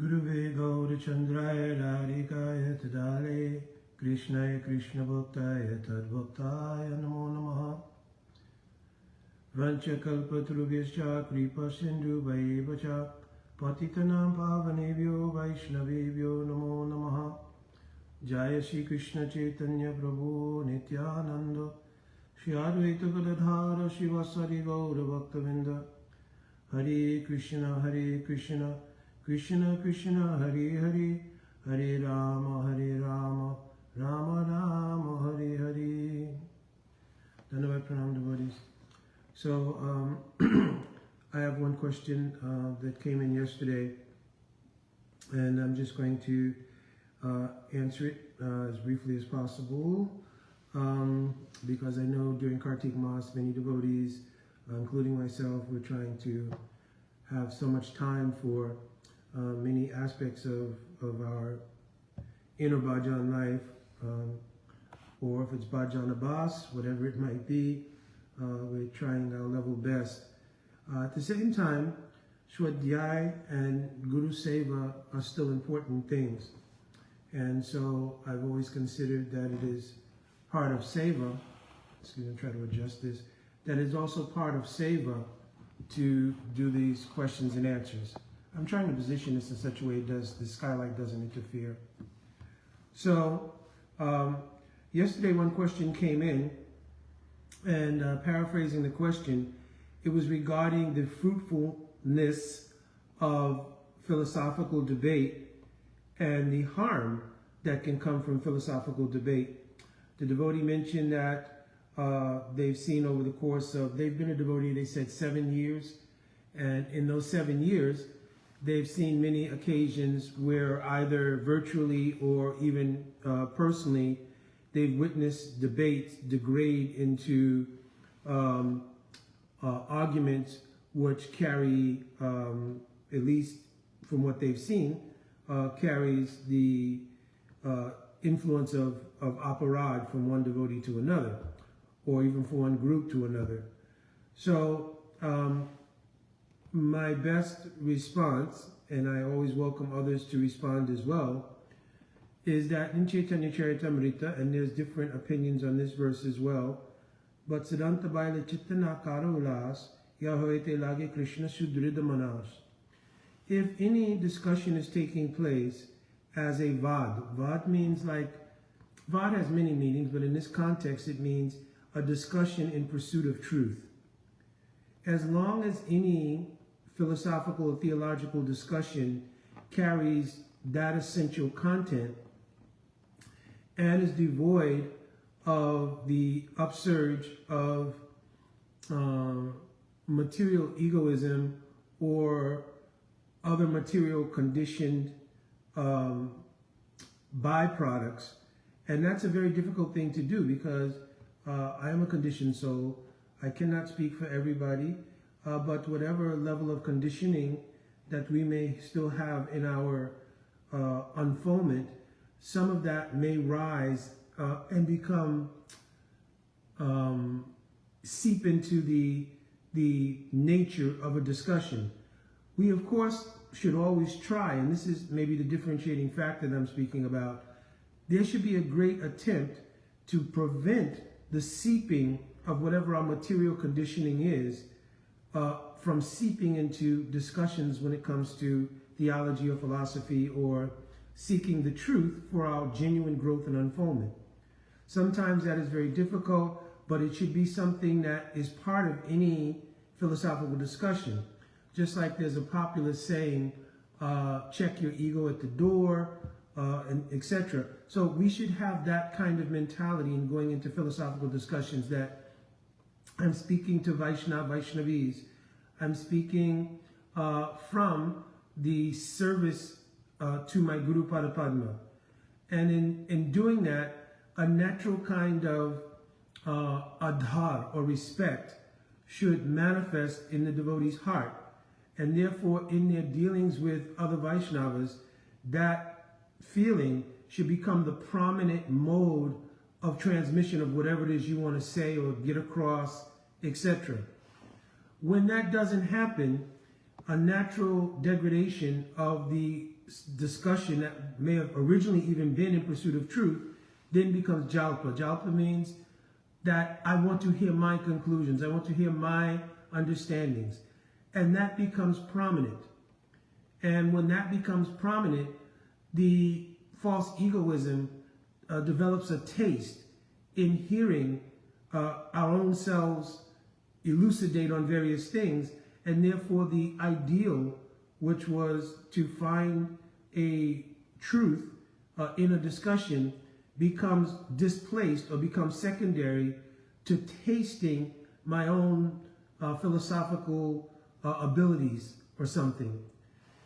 Guruve Gaurachandraya Radhikaya Tadale Krishnaya Krishna Bhaktaya Tadbhaktaya Namo Namaha Vanchakalpatrubhyascha Kripa Sindhu Vayevacha Patitanam Pavanebhyo Vaishnavebhyo Namo Namaha Jaya Shri Krishna Chaitanya Prabhu Nityananda Shri Advaita Gadadhara Shivasari Gaura Bhaktavinda Hare Krishna Krishna Krishna Hare Hare Hare Rama Rama Rama Hare Hare. Dhanyavad Pranam devotees. So I have one question that came in yesterday, and I'm just going to answer it as briefly as possible, because I know during Kartik Mass many devotees, including myself, we're trying to have so much time for many aspects of our inner bhajan life, or if it's bhajan abhas, whatever it might be, we're trying our level best. At the same time, Swadhyay and Guru Seva are still important things. And so I've always considered that it is part of Seva, excuse me, I'll try to adjust this, that is also part of Seva to do these questions and answers. I'm trying to position this in such a way the skylight doesn't interfere. So yesterday one question came in, and paraphrasing the question, it was regarding the fruitfulness of philosophical debate and the harm that can come from philosophical debate. The devotee mentioned that they've seen over the course of, they've been a devotee, they said 7 years, and in those 7 years, they've seen many occasions where either virtually or even personally, they've witnessed debates degrade into arguments which carry, at least from what they've seen, carries the influence of aparad from one devotee to another, or even from one group to another. So my best response, and I always welcome others to respond as well, is that in Chaitanya Charitamrita, and there's different opinions on this verse as well, but Siddhanta Baile Chittana Kara Ulas Yahoete Lage Krishna Sudrida Manas. If any discussion is taking place as a vad means vad has many meanings, but in this context it means a discussion in pursuit of truth. As long as any philosophical or theological discussion carries that essential content and is devoid of the upsurge of material egoism or other material conditioned byproducts, and that's a very difficult thing to do because I am a conditioned soul. I cannot speak for everybody, but whatever level of conditioning that we may still have in our unfoldment, some of that may rise and become, seep into the nature of a discussion. We, of course, should always try, and this is maybe the differentiating factor that I'm speaking about, there should be a great attempt to prevent the seeping of whatever our material conditioning is from seeping into discussions when it comes to theology or philosophy or seeking the truth for our genuine growth and unfoldment. Sometimes that is very difficult, but it should be something that is part of any philosophical discussion. Just like there's a popular saying, check your ego at the door, and etc. So we should have that kind of mentality in going into philosophical discussions, that I'm speaking to Vaishnavis, I'm speaking from the service to my Guru Pada Padma. And in doing that, a natural kind of adhar or respect should manifest in the devotee's heart. And therefore, in their dealings with other Vaishnavas, that feeling should become the prominent mode of transmission of whatever it is you want to say or get across, etc. When that doesn't happen, a natural degradation of the discussion that may have originally even been in pursuit of truth then becomes jalpa. Jalpa means that I want to hear my conclusions. I want to hear my understandings. And that becomes prominent. And when that becomes prominent, the false egoism develops a taste in hearing our own selves elucidate on various things. And therefore the ideal, which was to find a truth in a discussion, becomes displaced or becomes secondary to tasting my own philosophical abilities or something.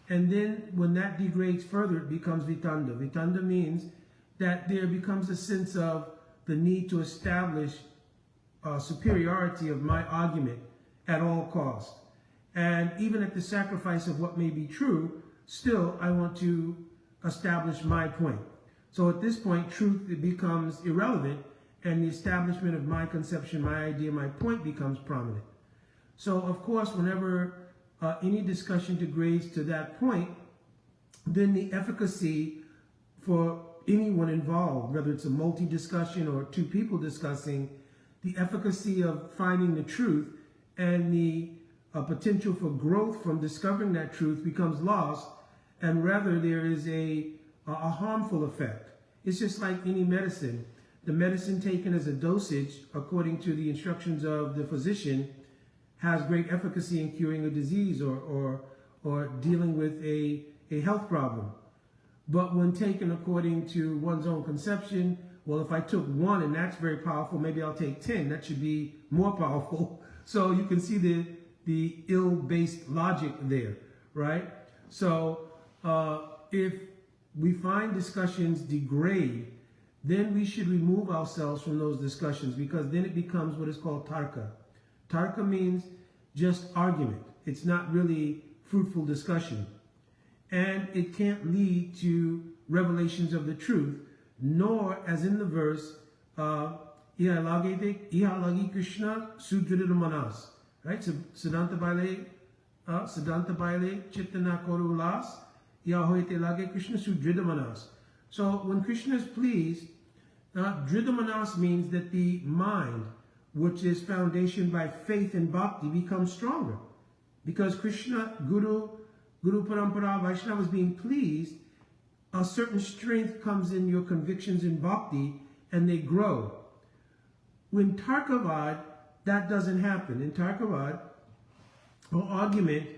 And then when that degrades further, it becomes vitanda. Vitanda means that there becomes a sense of the need to establish superiority of my argument at all costs. And even at the sacrifice of what may be true, still I want to establish my point. So at this point, truth becomes irrelevant, and the establishment of my conception, my idea, my point becomes prominent. So of course, whenever any discussion degrades to that point, then the efficacy for anyone involved, whether it's a multi-discussion or two people discussing, the efficacy of finding the truth and the potential for growth from discovering that truth becomes lost, and rather there is a harmful effect. It's just like any medicine. The medicine taken as a dosage, according to the instructions of the physician, has great efficacy in curing a disease or dealing with a health problem. But when taken according to one's own conception, well, if I took one and that's very powerful, maybe I'll take 10. That should be more powerful. So you can see the ill-based logic there, right? So if we find discussions degrade, then we should remove ourselves from those discussions, because then it becomes what is called tarka. Tarka means just argument. It's not really fruitful discussion. And it can't lead to revelations of the truth, nor, as in the verse, Ihalagi Krishna Sudrida Manas. Right? So Siddhanta Baile Chittana Korulas Yahoite Lage Krishna Sudrida Manas. So when Krishna is pleased, Drida Manas means that the mind, which is foundation by faith and bhakti, becomes stronger. Because Krishna, Guru Parampara, Vaishnava is being pleased, a certain strength comes in your convictions in bhakti, and they grow. When Tarkavad, that doesn't happen. In Tarkavad, or argument,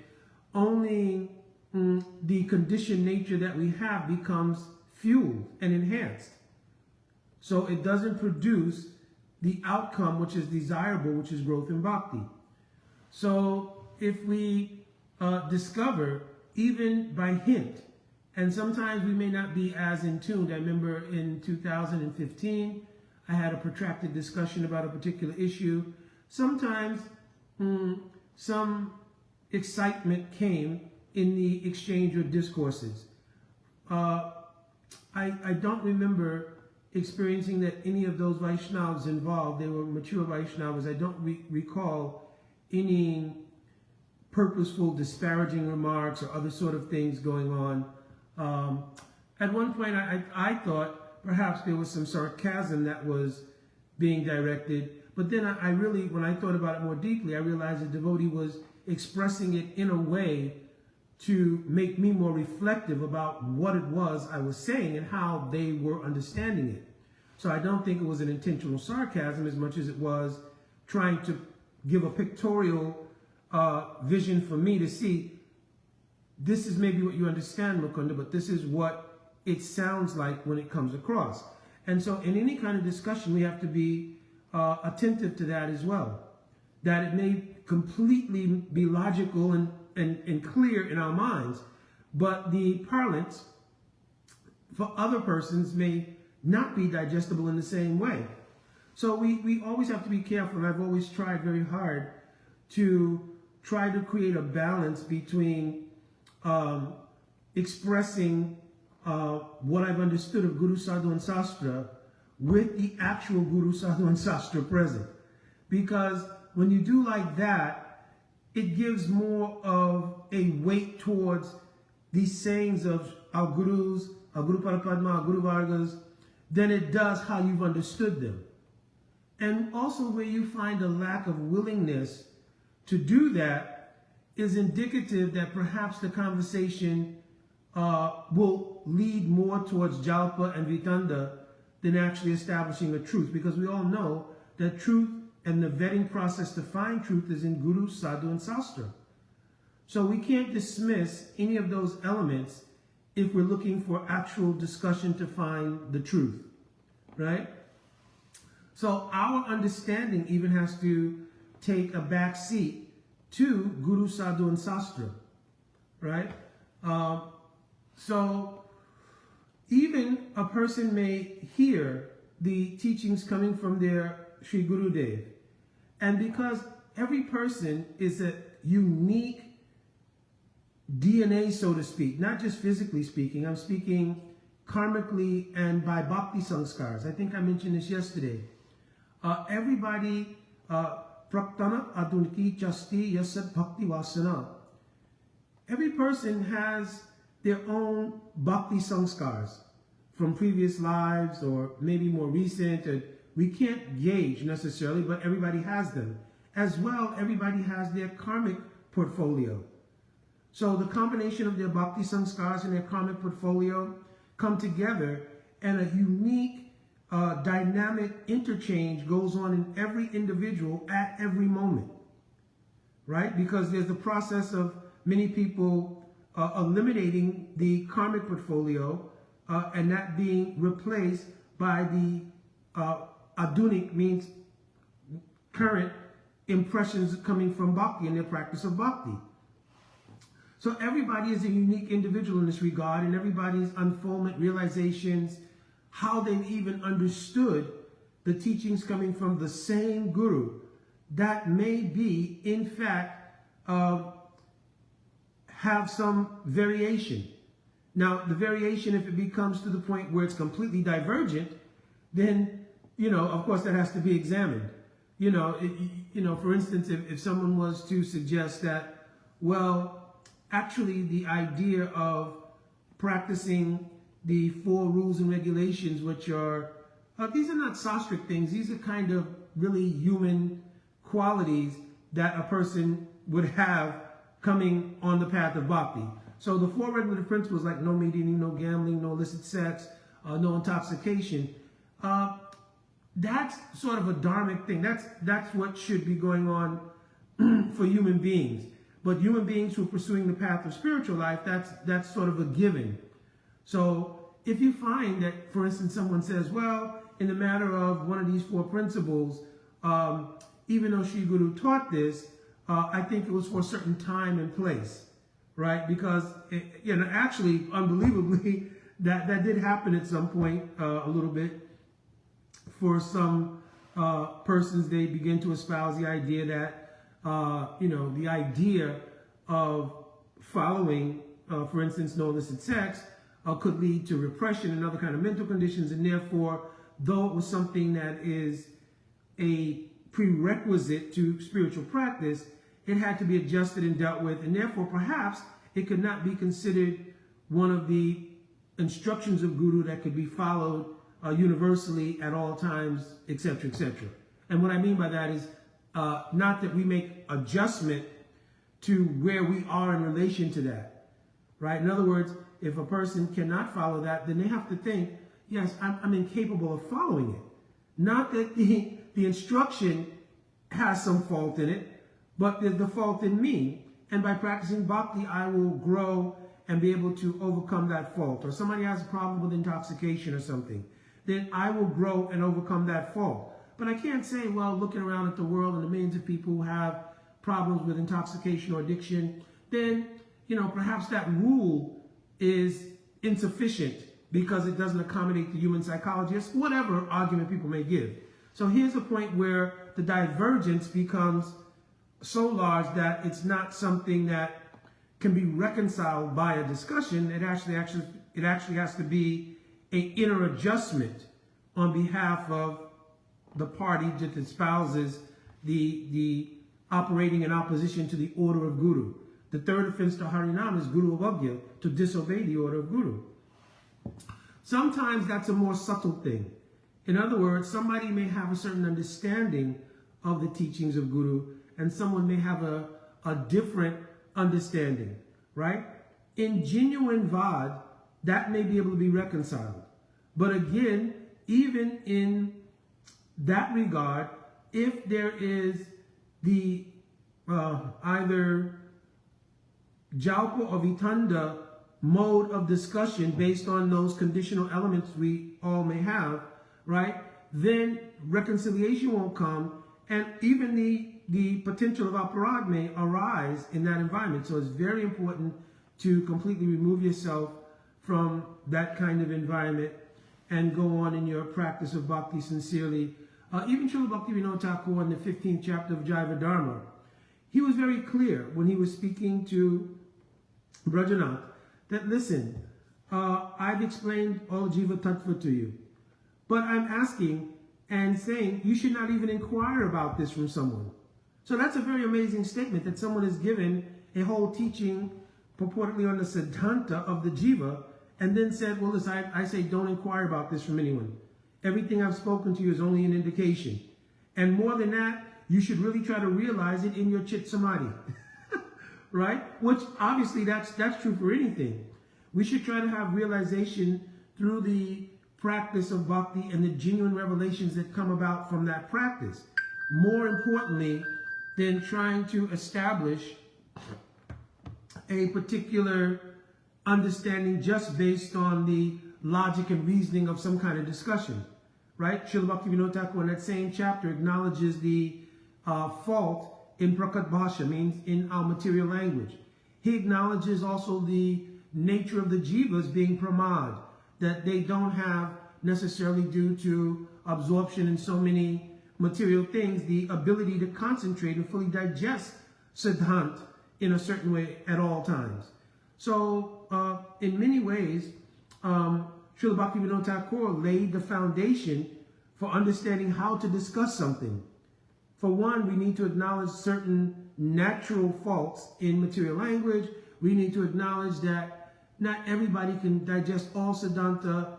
only the conditioned nature that we have becomes fueled and enhanced. So it doesn't produce the outcome which is desirable, which is growth in bhakti. So if we discover, even by hint, and sometimes we may not be as in tune. I remember in 2015, I had a protracted discussion about a particular issue. Sometimes some excitement came in the exchange of discourses. I don't remember experiencing that any of those Vaishnavas involved, they were mature Vaishnavas, I don't recall any purposeful disparaging remarks or other sort of things going on. At one point I thought perhaps there was some sarcasm that was being directed, but then I really, when I thought about it more deeply, I realized the devotee was expressing it in a way to make me more reflective about what it was I was saying and how they were understanding it. So I don't think it was an intentional sarcasm as much as it was trying to give a pictorial vision for me to see, this is maybe what you understand, Mukunda, but this is what it sounds like when it comes across. And so in any kind of discussion, we have to be attentive to that as well. That it may completely be logical and clear in our minds, but the parlance for other persons may not be digestible in the same way. So we always have to be careful, and I've always tried very hard to try to create a balance between expressing what I've understood of Guru, Sadhu, and Sastra with the actual Guru, Sadhu, and Sastra present. Because when you do like that, it gives more of a weight towards these sayings of our gurus, our Guru Parapadma, our Guru Vargas, than it does how you've understood them. And also where you find a lack of willingness to do that is indicative that perhaps the conversation will lead more towards Jalpa and Vitanda than actually establishing a truth. Because we all know that truth and the vetting process to find truth is in Guru, Sadhu, and Sastra. So we can't dismiss any of those elements if we're looking for actual discussion to find the truth, right? So our understanding even has to take a back seat to Guru, Sadhu, and Sastra, right? So even a person may hear the teachings coming from their Sri Gurudev, and because every person is a unique DNA, so to speak, not just physically speaking, I'm speaking karmically and by bhakti sanskars. I think I mentioned this yesterday. Everybody, praktana adunki chasti yasat bhakti vasana. Every person has their own bhakti sanskars from previous lives or maybe more recent. And we can't gauge necessarily, but everybody has them. As well, everybody has their karmic portfolio. So the combination of their bhakti sanskars and their karmic portfolio come together, and a unique dynamic interchange goes on in every individual at every moment, right? Because there's the process of many people eliminating the karmic portfolio and that being replaced by the adunik, means current impressions coming from bhakti and their practice of bhakti. So everybody is a unique individual in this regard, and everybody's unfoldment, realizations, how they've even understood the teachings coming from the same guru, that may be, in fact, have some variation. Now, the variation, if it becomes to the point where it's completely divergent, then, of course, that has to be examined. For instance, if someone was to suggest that, well, actually, the idea of practicing the 4 rules and regulations, which are, these are not sastric things, these are kind of really human qualities that a person would have coming on the path of bhakti. So the 4 regulative principles, like no meat eating, no gambling, no illicit sex, no intoxication, that's sort of a dharmic thing. That's what should be going on for human beings. But human beings who are pursuing the path of spiritual life, that's sort of a given. So if you find that, for instance, someone says, well, in the matter of one of these 4 principles, even though Sri Guru taught this, I think it was for a certain time and place, right? Because, actually, unbelievably, that did happen at some point a little bit. For some persons, they begin to espouse the idea that the idea of following, for instance, no illicit sex, could lead to repression and other kind of mental conditions, and therefore, though it was something that is a prerequisite to spiritual practice, it had to be adjusted and dealt with, and therefore, perhaps, it could not be considered one of the instructions of Guru that could be followed universally at all times, etc., etc. And what I mean by that is, not that we make adjustment to where we are in relation to that, right? In other words, if a person cannot follow that, then they have to think, yes, I'm incapable of following it. Not that the instruction has some fault in it, but there's the fault in me. And by practicing bhakti, I will grow and be able to overcome that fault. Or somebody has a problem with intoxication or something, then I will grow and overcome that fault. But I can't say, well, looking around at the world and the millions of people who have problems with intoxication or addiction, then, perhaps that rule is insufficient because it doesn't accommodate the human psychologist, whatever argument people may give. So here's a point where the divergence becomes so large that it's not something that can be reconciled by a discussion. It actually has to be an inner adjustment on behalf of the party that espouses the operating in opposition to the order of Guru. The third offense to Harinam is Guru Avagya, to disobey the order of Guru. Sometimes that's a more subtle thing. In other words, somebody may have a certain understanding of the teachings of Guru, and someone may have a different understanding, right? In genuine Vad, that may be able to be reconciled. But again, even in that regard, if there is the either Jalpa or Vitanda mode of discussion based on those conditional elements we all may have, right, then reconciliation won't come, and even the potential of aparad may arise in that environment. So it's very important to completely remove yourself from that kind of environment and go on in your practice of bhakti sincerely. Even Srila Bhaktivinoda Thakur in the 15th chapter of Jaiva Dharma, he was very clear when he was speaking to Brajanath that, listen, I've explained all Jiva Tattva to you, but I'm asking and saying you should not even inquire about this from someone. So that's a very amazing statement, that someone has given a whole teaching purportedly on the Siddhanta of the Jiva, and then said, well, listen, I say don't inquire about this from anyone. Everything I've spoken to you is only an indication. And more than that, you should really try to realize it in your Chit Samadhi. Right? Which obviously that's true for anything. We should try to have realization through the practice of bhakti and the genuine revelations that come about from that practice. More importantly than trying to establish a particular understanding just based on the logic and reasoning of some kind of discussion, right? Srila Bhaktivinoda Thakur in that same chapter acknowledges the fault in Prakat Bhasha, means in our material language. He acknowledges also the nature of the jivas being pramad, that they don't have necessarily due to absorption in so many material things, the ability to concentrate and fully digest Siddhant in a certain way at all times. So in many ways, Srila Bhaktivinoda Thakur laid the foundation for understanding how to discuss something. For one, we need to acknowledge certain natural faults in material language. We need to acknowledge that not everybody can digest all Siddhanta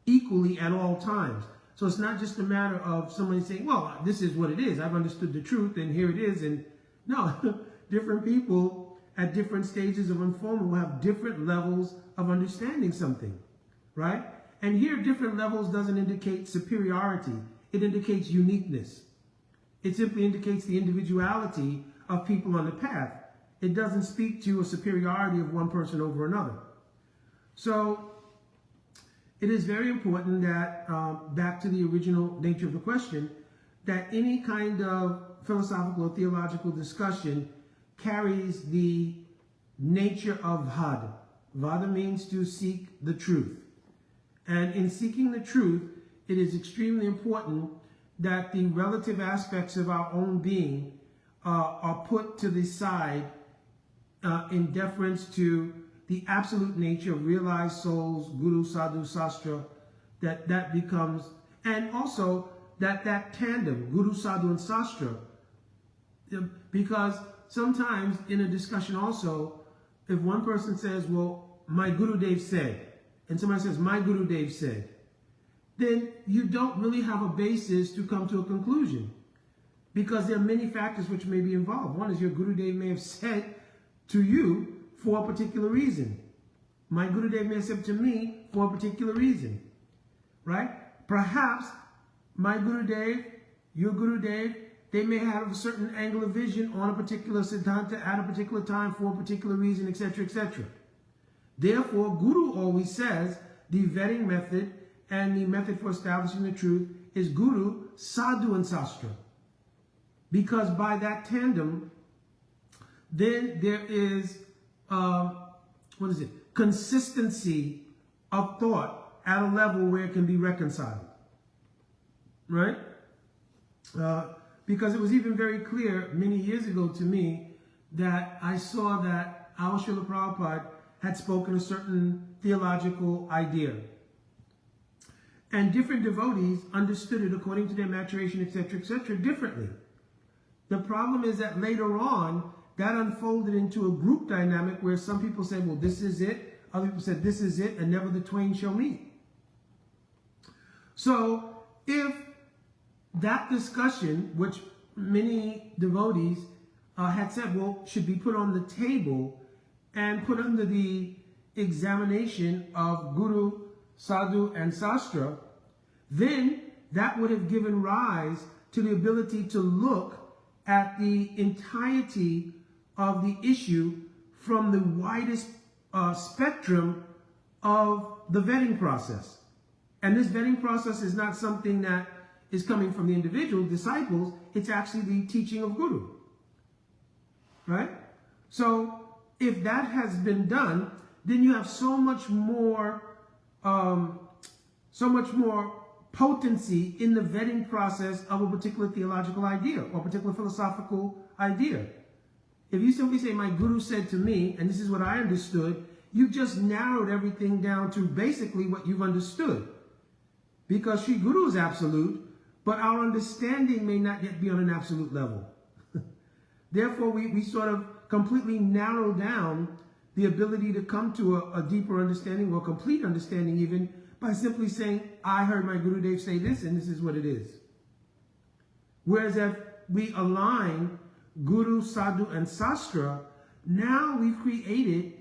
equally at all times. So it's not just a matter of somebody saying, well, this is what it is. I've understood the truth and here it is. And no, different people at different stages of unfoldment will have different levels of understanding something, right? And here, different levels doesn't indicate superiority. It indicates uniqueness. It simply indicates the individuality of people on the path. It doesn't speak to a superiority of one person over another. So it is very important that, back to the original nature of the question, that any kind of philosophical or theological discussion carries the nature of Vada. Vada means to seek the truth. And in seeking the truth, it is extremely important that the relative aspects of our own being are put to the side in deference to the absolute nature of realized souls, Guru, Sadhu, Sastra, that becomes, and also that tandem, Guru, Sadhu, and Sastra, because sometimes in a discussion also, if one person says, well, my Guru Dev said, and somebody says, my Guru Dev said, then you don't really have a basis to come to a conclusion, because there are many factors which may be involved. One is your Guru Dev may have said to you for a particular reason. My Guru Dev may have said to me for a particular reason, right? Perhaps my Guru Dev, your Guru Dev, they may have a certain angle of vision on a particular Siddhanta at a particular time for a particular reason, etc., etc. Therefore, Guru always says the vetting method and the method for establishing the truth is Guru, Sadhu, and Sastra. Because by that tandem, then there is, consistency of thought at a level where it can be reconciled. Right? Because it was even very clear many years ago to me that I saw that our Srila Prabhupada had spoken a certain theological idea. And different devotees understood it according to their maturation, etc., differently. The problem is that later on, that unfolded into a group dynamic where some people said, well, this is it. Other people said, this is it, and never the twain shall meet. So if that discussion, which many devotees had said, well, should be put on the table and put under the examination of Guru, Sadhu, and Sastra, then that would have given rise to the ability to look at the entirety of the issue from the widest spectrum of the vetting process. And this vetting process is not something that is coming from the individual disciples, it's actually the teaching of Guru. Right? So if that has been done, then you have so much more potency in the vetting process of a particular theological idea or particular philosophical idea. If you simply say, my Guru said to me, and this is what I understood, you've just narrowed everything down to basically what you've understood. Because Sri Guru is absolute, but our understanding may not yet be on an absolute level. Therefore, we sort of completely narrow down the ability to come to a deeper understanding or complete understanding even by simply saying, I heard my Gurudev say this and this is what it is. Whereas if we align Guru, Sadhu, and Sastra, now we've created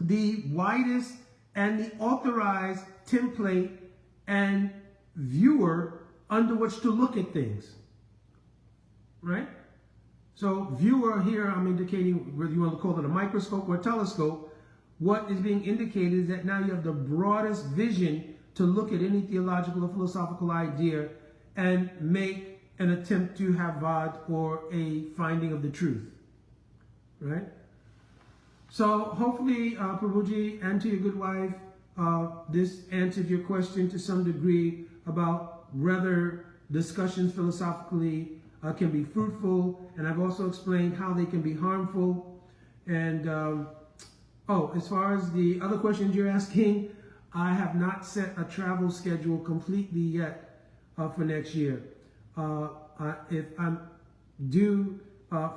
the widest and the authorized template and viewer under which to look at things. Right? So viewer here, I'm indicating whether you want to call it a microscope or a telescope. What is being indicated is that now you have the broadest vision to look at any theological or philosophical idea and make an attempt to have vad or a finding of the truth. Right? So hopefully, Prabhuji, and to your good wife, this answered your question to some degree about whether discussions philosophically can be fruitful, and I've also explained how they can be harmful. And as far as the other questions you're asking, I have not set a travel schedule completely yet for next year. If I do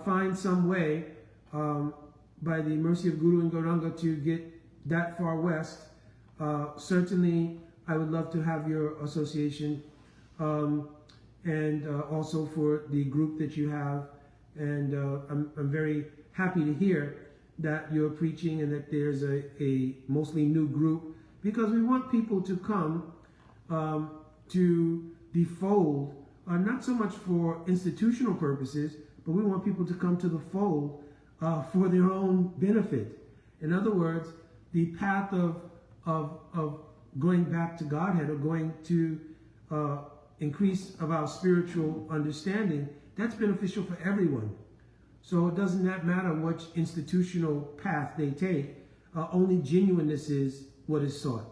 find some way, by the mercy of Guru and Gauranga, to get that far west, certainly I would love to have your association, and also for the group that you have. And I'm very happy to hear that you're preaching and that there's a mostly new group, because we want people to come to the fold, not so much for institutional purposes, but we want people to come to the fold for their own benefit. In other words, the path of going back to Godhead, or going to increase of our spiritual understanding, that's beneficial for everyone. So it doesn't matter which institutional path they take, only genuineness is what is sought.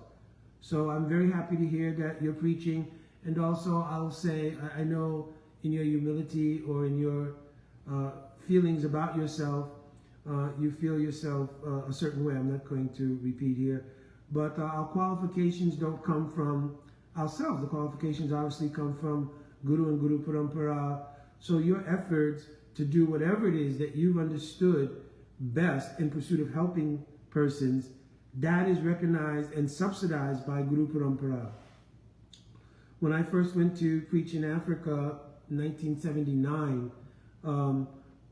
So I'm very happy to hear that you're preaching. And also I'll say, I know in your humility or in your feelings about yourself, you feel yourself a certain way. I'm not going to repeat here. But our qualifications don't come from ourselves. The qualifications obviously come from Guru and Guru Parampara. So your efforts to do whatever it is that you've understood best in pursuit of helping persons, that is recognized and subsidized by Guru Parampara. When I first went to preach in Africa in 1979,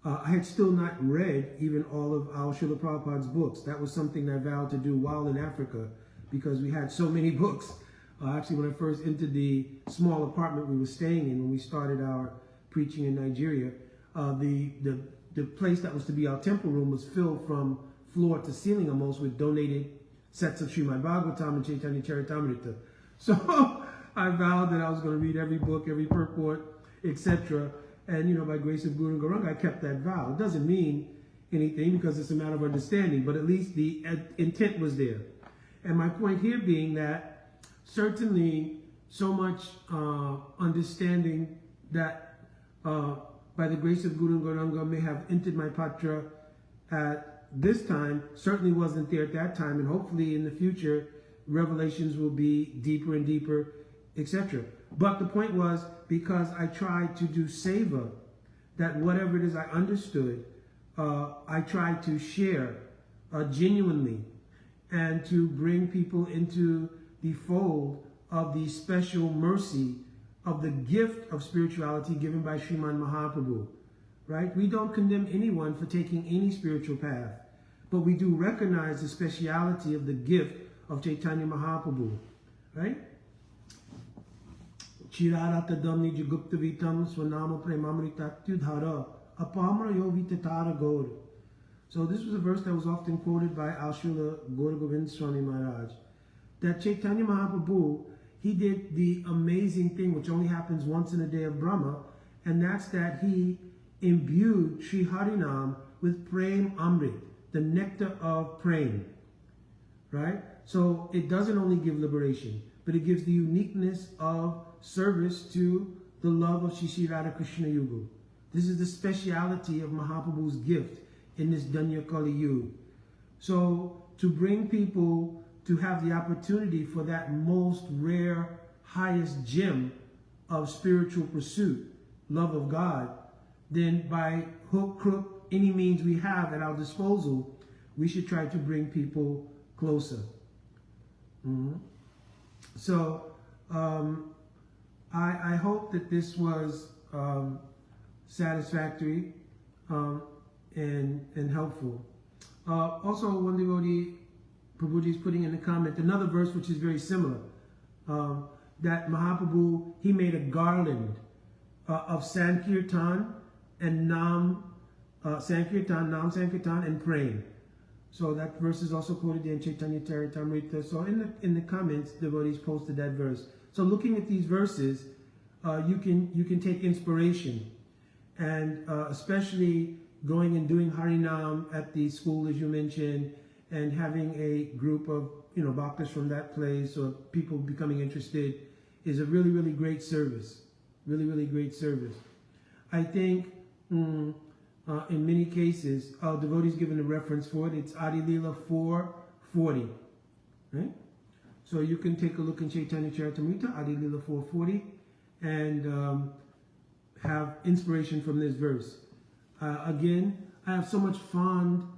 I had still not read even all of our Srila Prabhupada's books. That was something I vowed to do while in Africa, because we had so many books. Actually, when I first entered the small apartment we were staying in when we started our preaching in Nigeria, the place that was to be our temple room was filled from floor to ceiling almost with donated sets of Srimad Bhagavatam and Chaitanya Charitamrita. So I vowed that I was going to read every book, every purport, etc. And, by grace of Guru and Gauranga, I kept that vow. It doesn't mean anything because it's a matter of understanding, but at least the intent was there. And my point here being that certainly so much understanding that by the grace of Guru and Gauranga may have entered my patra at this time certainly wasn't there at that time, and hopefully in the future revelations will be deeper and deeper, etc. But the point was, because I tried to do seva, that whatever it is I understood, I try to share genuinely and to bring people into the fold of the special mercy of the gift of spirituality given by Sriman Mahaprabhu, right? We don't condemn anyone for taking any spiritual path, but we do recognize the speciality of the gift of Chaitanya Mahaprabhu, right? Chirarata damni jagupta vitam swanama premamritatyudhara apamra yovitatara gaur. So this was a verse that was often quoted by Srila Gaura Govind Swami Maharaj, that Chaitanya Mahaprabhu, he did the amazing thing which only happens once in a day of Brahma, and that's that he imbued Sri Harinam with Prem Amrit, the nectar of Prem, right? So it doesn't only give liberation, but it gives the uniqueness of service to the love of Shri Radha Krishna Yuga. This is the speciality of Mahaprabhu's gift in this Danya Kali Yuga. So to bring people to have the opportunity for that most rare, highest gem of spiritual pursuit, love of God, then by hook, crook, any means we have at our disposal, we should try to bring people closer. So I hope that this was satisfactory and helpful. Also, one devotee, Prabhuji, is putting in the comment another verse which is very similar. That Mahaprabhu, he made a garland of Sankirtan and Nam Sankirtan and praying. So that verse is also quoted in Chaitanya Charitamrita. So in the comments, devotees posted that verse. So looking at these verses, you can take inspiration, and especially going and doing Harinam at the school, as you mentioned, and having a group of bhaktas from that place or people becoming interested is a really, really great service. Really, really great service. I think in many cases, devotees given a reference for it. It's Adi Leela 440, right? So you can take a look in Chaitanya Charitamrita, Adi Leela 440, and have inspiration from this verse. Again, I have so much fond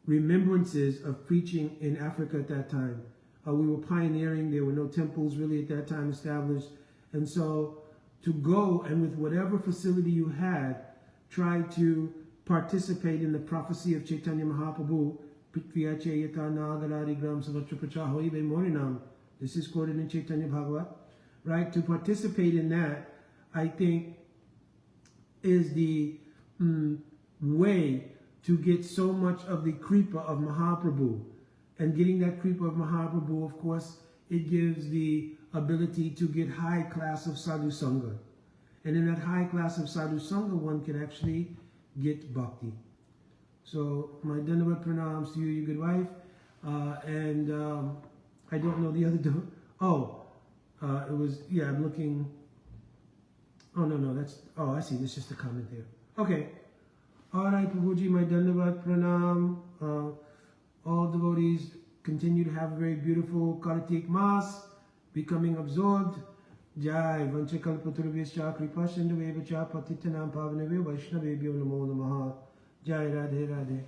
remembrances of preaching in Africa at that time. We were pioneering. There were no temples really at that time established. And so to go and with whatever facility you had, try to participate in the prophecy of Chaitanya Mahaprabhu. This is quoted in Chaitanya Bhagavat, right? To participate in that, I think, is the way to get so much of the kripa of Mahaprabhu. And getting that kripa of Mahaprabhu, of course, it gives the ability to get high class of sadhu sangha. And in that high class of sadhu sangha, one can actually get bhakti. So my Dandavat pranams to you, you good wife. And I don't know the other, it was, yeah, I'm looking, I see, there's just a comment there. Okay. All right, Prabhuji, my Dandavat pranam. All devotees continue to have a very beautiful Kartik Mas, becoming absorbed. Jai, Vanchakalpaturvescha, Kripasindhaveva cha, Patitanam Pavanave, Vaishnavebhyo Namo Namaha. Jai, Radhe Radhe.